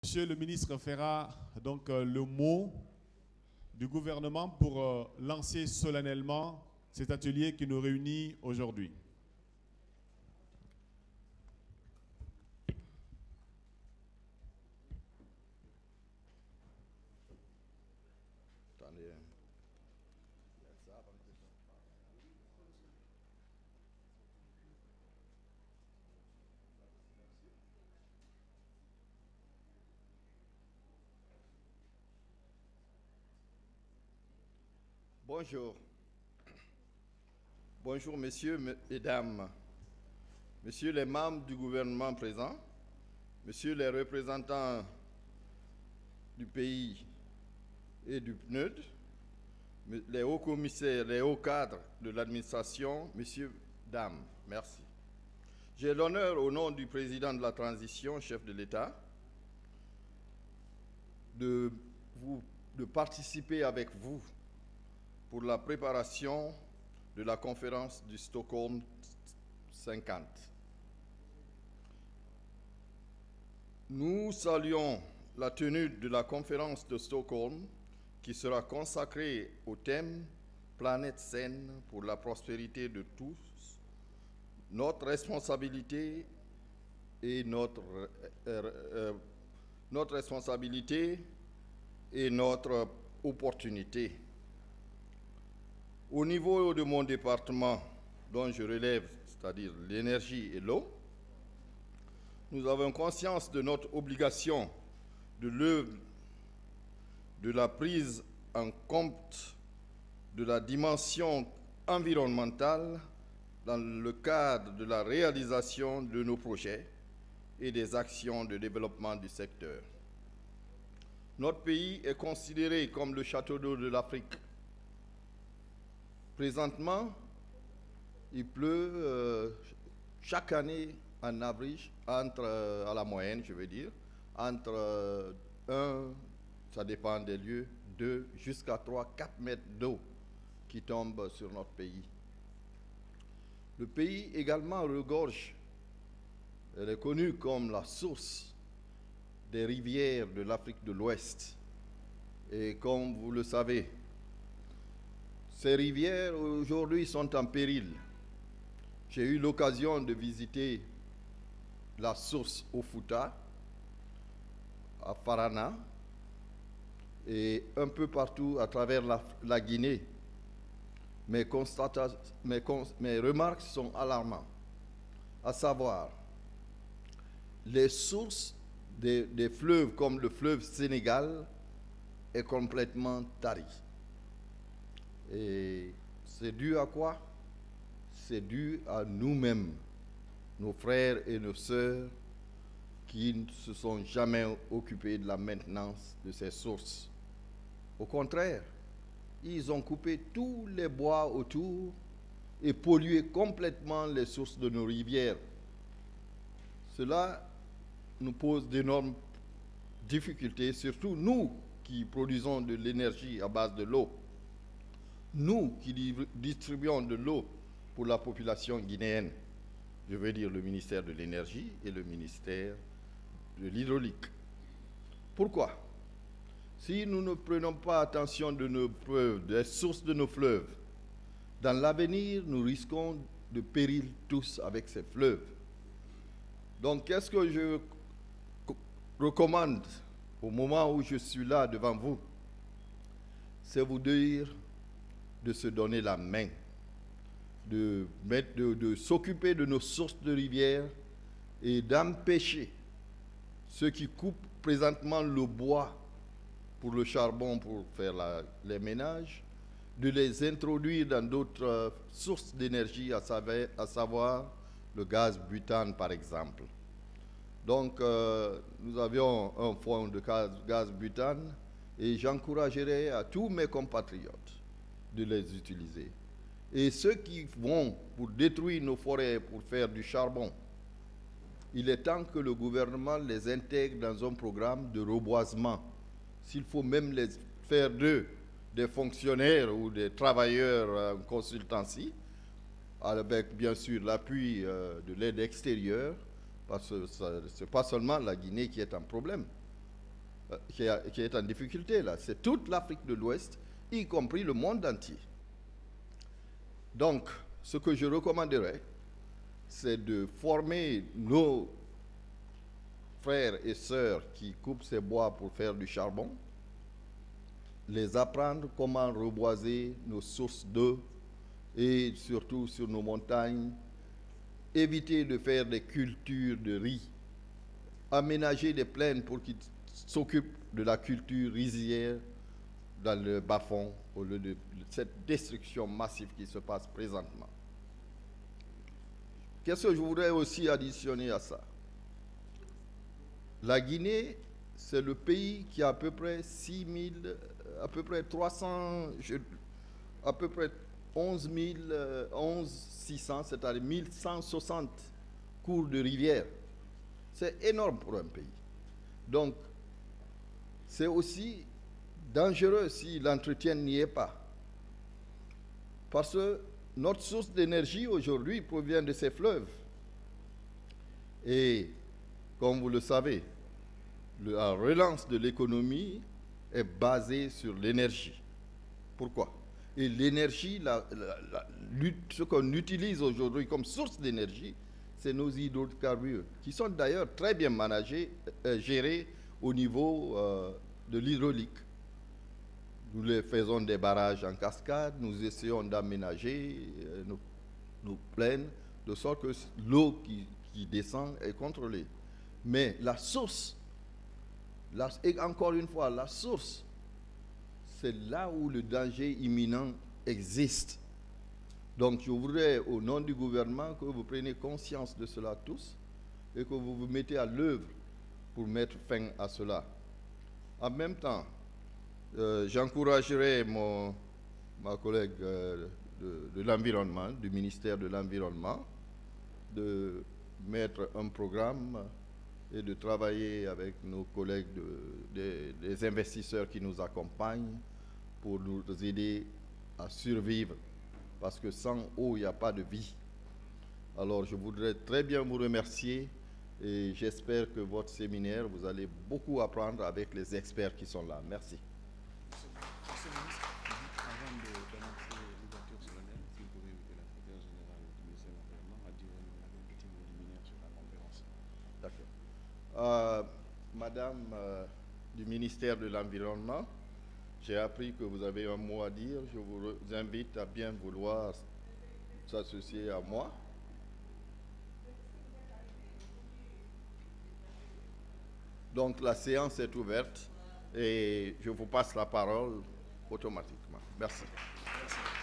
Monsieur le ministre fera donc le mot du gouvernement pour lancer solennellement cet atelier qui nous réunit aujourd'hui. Bonjour. Bonjour, messieurs et dames, messieurs les membres du gouvernement présents, messieurs les représentants du pays et du PNUD, les hauts commissaires, les hauts cadres de l'administration, messieurs, dames, merci. J'ai l'honneur, au nom du président de la transition, chef de l'État, de participer avec vous pour la préparation de la conférence du Stockholm 50. Nous saluons la tenue de la conférence de Stockholm qui sera consacrée au thème « Planète saine pour la prospérité de tous, notre responsabilité et notre opportunité ». Au niveau de mon département, dont je relève, c'est-à-dire l'énergie et l'eau, nous avons conscience de notre obligation de l'œuvre de la prise en compte de la dimension environnementale dans le cadre de la réalisation de nos projets et des actions de développement du secteur. Notre pays est considéré comme le château d'eau de l'Afrique. Présentement, il pleut chaque année en average, à la moyenne, je veux dire, entre 1, ça dépend des lieux, 2 jusqu'à 3, 4 mètres d'eau qui tombent sur notre pays. Le pays également regorge, elle est connue comme la source des rivières de l'Afrique de l'Ouest. Et comme vous le savez, ces rivières aujourd'hui sont en péril. J'ai eu l'occasion de visiter la source au Fouta, à Farana et un peu partout à travers la Guinée. Mes remarques sont alarmantes, à savoir les sources des fleuves comme le fleuve Sénégal est complètement tari. Et c'est dû à quoi? C'est dû à nous-mêmes, nos frères et nos sœurs qui ne se sont jamais occupés de la maintenance de ces sources. Au contraire, ils ont coupé tous les bois autour et pollué complètement les sources de nos rivières. Cela nous pose d'énormes difficultés, surtout nous qui produisons de l'énergie à base de l'eau. Nous qui distribuons de l'eau pour la population guinéenne, je veux dire le ministère de l'énergie et le ministère de l'hydraulique. Pourquoi? Si nous ne prenons pas attention de nos fleuves, des sources de nos fleuves, dans l'avenir, nous risquons de périr tous avec ces fleuves. Donc, qu'est-ce que je recommande au moment où je suis là devant vous? C'est vous dire de se donner la main, de s'occuper de nos sources de rivières et d'empêcher ceux qui coupent présentement le bois pour le charbon, pour faire les ménages, de les introduire dans d'autres sources d'énergie, à savoir le gaz butane par exemple. Donc nous avions un fonds de gaz butane et j'encouragerai à tous mes compatriotes de les utiliser. Et ceux qui vont pour détruire nos forêts, pour faire du charbon, il est temps que le gouvernement les intègre dans un programme de reboisement. S'il faut même les faire d'eux des fonctionnaires ou des travailleurs en consultancy, avec bien sûr l'appui de l'aide extérieure, parce que ce n'est pas seulement la Guinée qui est un problème. qui est en difficulté là. C'est toute l'Afrique de l'Ouest, y compris le monde entier. Donc, ce que je recommanderais, c'est de former nos frères et sœurs qui coupent ces bois pour faire du charbon, les apprendre comment reboiser nos sources d'eau et surtout sur nos montagnes, éviter de faire des cultures de riz, aménager des plaines pour qu'ils s'occupent de la culture rizière dans le bas-fond au lieu de cette destruction massive qui se passe présentement. Qu'est-ce que je voudrais aussi additionner à ça? La Guinée, c'est le pays qui a à peu près à peu près 300, à peu près 11 600, c'est-à-dire 1160 cours de rivière. C'est énorme pour un pays. Donc, c'est aussi dangereux si l'entretien n'y est pas. Parce que notre source d'énergie aujourd'hui provient de ces fleuves. Et, comme vous le savez, la relance de l'économie est basée sur l'énergie. Pourquoi? Et l'énergie, ce qu'on utilise aujourd'hui comme source d'énergie, c'est nos hydrocarbures, qui sont d'ailleurs très bien gérés au niveau de l'hydraulique. Nous les faisons des barrages en cascade, nous essayons d'aménager nos plaines, de sorte que l'eau qui descend est contrôlée. Mais la source, et encore une fois, la source, c'est là où le danger imminent existe. Donc je voudrais, au nom du gouvernement, que vous preniez conscience de cela tous et que vous vous mettez à l'œuvre pour mettre fin à cela. En même temps, j'encouragerai ma collègue de l'environnement, du ministère de l'Environnement, de mettre un programme et de travailler avec nos collègues des investisseurs qui nous accompagnent pour nous aider à survivre. Parce que sans eau, il n'y a pas de vie. Alors, je voudrais très bien vous remercier et j'espère que votre séminaire, vous allez beaucoup apprendre avec les experts qui sont là. Merci. Monsieur le ministre, avant d'annoncer l'ouverture solennelle, si vous pouvez inviter la secrétaire générale du ministère de l'Environnement à dire un petit mot liminaire sur la conférence. D'accord. Madame du ministère de l'Environnement, j'ai appris que vous avez un mot à dire. Je vous invite à bien vouloir s'associer à moi. Donc la séance est ouverte et je vous passe la parole automatiquement. Merci. Merci.